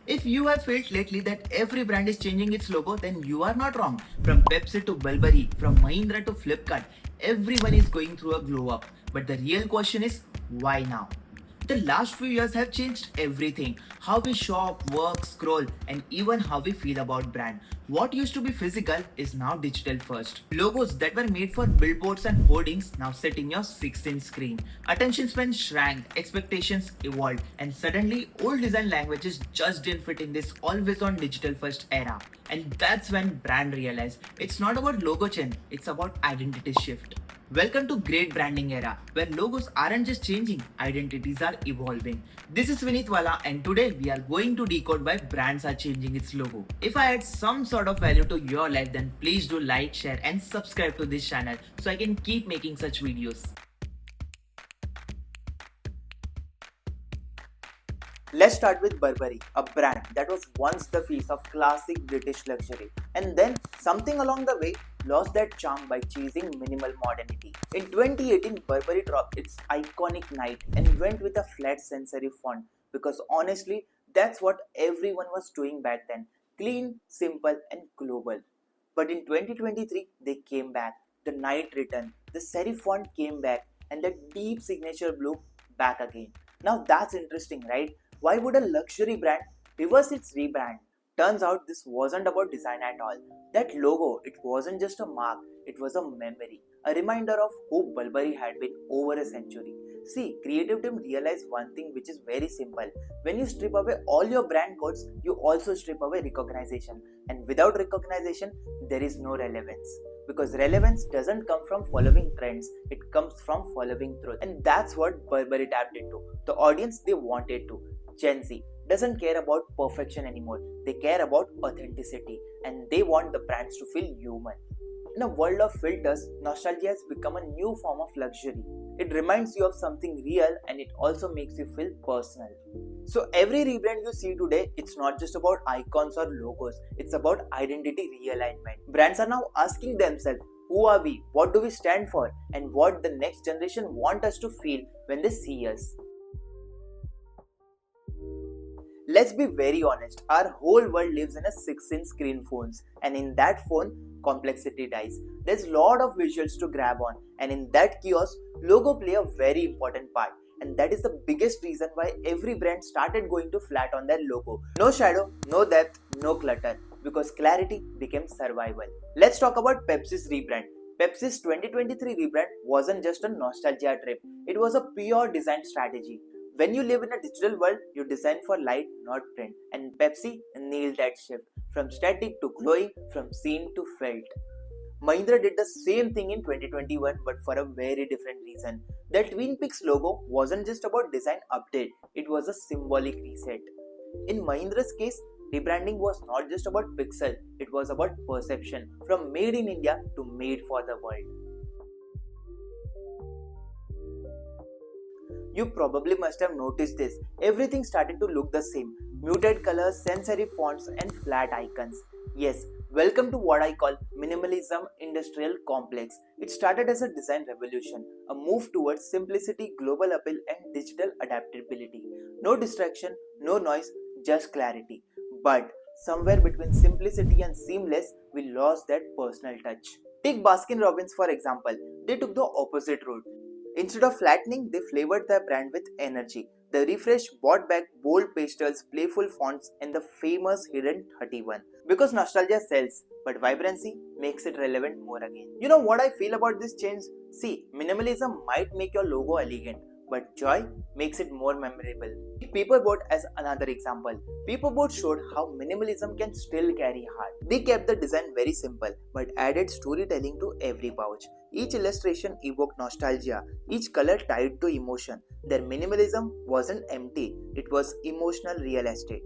If you have felt lately that every brand is changing its logo, then you are not wrong. From Pepsi to Burberry, from Mahindra to Flipkart, everyone is going through a glow up. But the real question is, why now? The last few years have changed everything. How we shop, work, scroll, and even how we feel about brand. What used to be physical is now digital first. Logos that were made for billboards and hoardings now sit in your 16 screen. Attention span shrank, expectations evolved, and suddenly old design languages just didn't fit in this always on digital first era. And that's when brand realized it's not about logo change, it's about identity shift. Welcome to Great Branding Era, where logos aren't just changing, identities are evolving. This is Vinith Wala, and today we are going to decode why brands are changing its logo. If I add some sort of value to your life, then please do like, share, and subscribe to this channel so I can keep making such videos. Let's start with Burberry, a brand that was once the face of classic British luxury, and then something along the way lost that charm by chasing minimal modernity. In 2018, Burberry dropped its iconic Night and went with a flat sans serif font because honestly, that's what everyone was doing back then. Clean, simple, and global. But in 2023, they came back. The Night returned, the serif font came back, and the deep signature blue back again. Now that's interesting, right? Why would a luxury brand reverse its rebrand? Turns out this wasn't about design at all. That logo, it wasn't just a mark, it was a memory, a reminder of who Burberry had been over a century. See, creative team realized one thing which is very simple. When you strip away all your brand codes, you also strip away recognition. And without recognition, there is no relevance. Because relevance doesn't come from following trends, it comes from following truth. And that's what Burberry tapped into. The audience they wanted to. Gen Z doesn't care about perfection anymore. They care about authenticity and they want the brands to feel human. In a world of filters, nostalgia has become a new form of luxury. It reminds you of something real and it also makes you feel personal. So every rebrand you see today, it's not just about icons or logos, it's about identity realignment. Brands are now asking themselves, who are we, what do we stand for, and what the next generation want us to feel when they see us. Let's be very honest, our whole world lives in a 16 screen phones and in that phone, complexity dies. There's a lot of visuals to grab on and in that chaos, logo play a very important part. And that is the biggest reason why every brand started going to flat on their logo. No shadow, no depth, no clutter because clarity became survival. Let's talk about Pepsi's rebrand. Pepsi's 2023 rebrand wasn't just a nostalgia trip, it was a pure design strategy. When you live in a digital world, you design for light, not print. And Pepsi nailed that shift from static to glowing, from seen to felt. Mahindra did the same thing in 2021 but for a very different reason. The Twin Peaks logo wasn't just about design update, it was a symbolic reset. In Mahindra's case, rebranding was not just about pixel, it was about perception, from made in India to made for the world. You probably must have noticed this. Everything started to look the same. Muted colors, sans serif fonts and flat icons. Yes, welcome to what I call minimalism industrial complex. It started as a design revolution, a move towards simplicity, global appeal and digital adaptability. No distraction, no noise, just clarity. But somewhere between simplicity and seamless, we lost that personal touch. Take Baskin Robbins for example. They took the opposite route. Instead of flattening, they flavored their brand with energy. The refresh brought back bold pastels, playful fonts, and the famous hidden 31. Because nostalgia sells, but vibrancy makes it relevant more again. You know what I feel about this change? See, minimalism might make your logo elegant, but joy makes it more memorable. Paperboard as another example. Paperboard showed how minimalism can still carry heart. They kept the design very simple, but added storytelling to every pouch. Each illustration evoked nostalgia, each color tied to emotion. Their minimalism wasn't empty, it was emotional real estate.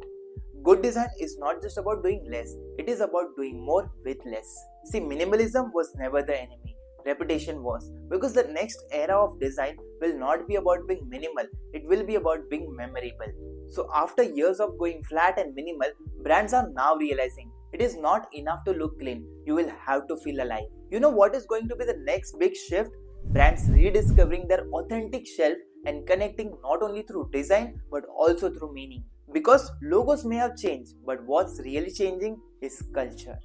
Good design is not just about doing less, it is about doing more with less. See, minimalism was never the enemy, reputation was. Because the next era of design will not be about being minimal, it will be about being memorable. So after years of going flat and minimal, brands are now realizing it is not enough to look clean, you will have to feel alive. You know what is going to be the next big shift? Brands rediscovering their authentic shelf and connecting not only through design but also through meaning. Because logos may have changed, but what's really changing is culture.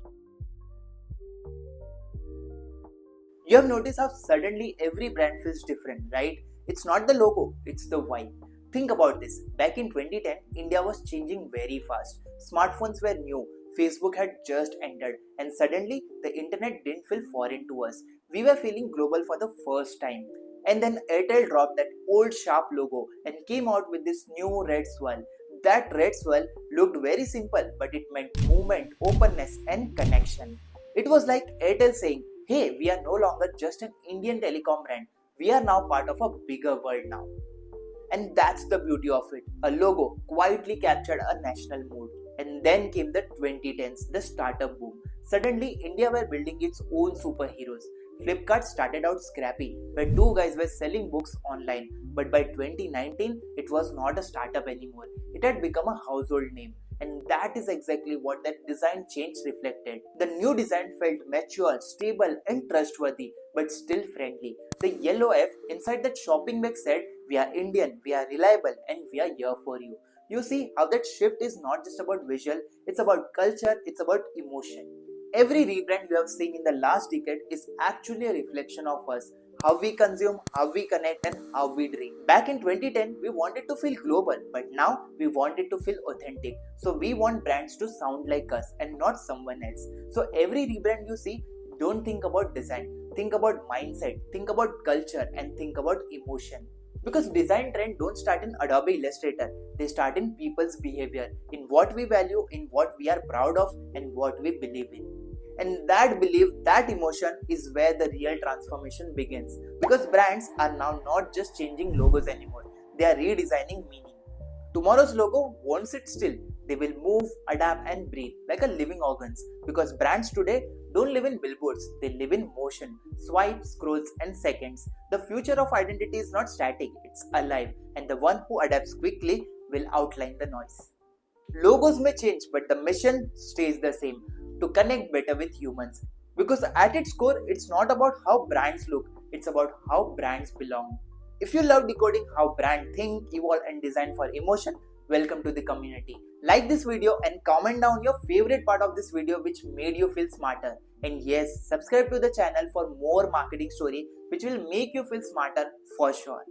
You have noticed how suddenly every brand feels different, right? It's not the logo, it's the vibe. Think about this. Back in 2010, India was changing very fast. Smartphones were new, Facebook had just entered, and suddenly the internet didn't feel foreign to us. We were feeling global for the first time. And then Airtel dropped that old sharp logo and came out with this new red swirl. That red swirl looked very simple, but it meant movement, openness, and connection. It was like Airtel saying, hey, we are no longer just an Indian telecom brand. We are now part of a bigger world now. And that's the beauty of it. A logo quietly captured a national mood. And then came the 2010s, the startup boom. Suddenly, India were building its own superheroes. Flipkart started out scrappy, where two guys were selling books online. But by 2019, it was not a startup anymore. It had become a household name. And that is exactly what that design change reflected. The new design felt mature, stable, and trustworthy, but still friendly. The yellow F inside that shopping bag said, we are Indian, we are reliable, and we are here for you. You see how that shift is not just about visual, it's about culture, it's about emotion. Every rebrand you have seen in the last decade is actually a reflection of us. How we consume, how we connect, and how we dream. Back in 2010, we wanted to feel global, but now we wanted to feel authentic. So we want brands to sound like us and not someone else. So every rebrand you see, don't think about design, think about mindset, think about culture, and think about emotion. Because design trends don't start in Adobe Illustrator, they start in people's behavior, in what we value, in what we are proud of, and what we believe in. And that belief, that emotion is where the real transformation begins. Because brands are now not just changing logos anymore, they are redesigning meaning. Tomorrow's logo won't sit still. They will move, adapt, and breathe like a living organs. Because brands today don't live in billboards, they live in motion, swipes, scrolls, and seconds. The future of identity is not static, it's alive, and the one who adapts quickly will outline the noise. Logos may change, but the mission stays the same, to connect better with humans. Because at its core, it's not about how brands look, it's about how brands belong. If you love decoding how brands think, evolve, and design for emotion, welcome to the community. Like this video and comment down your favorite part of this video which made you feel smarter. And yes, subscribe to the channel for more marketing story which will make you feel smarter for sure.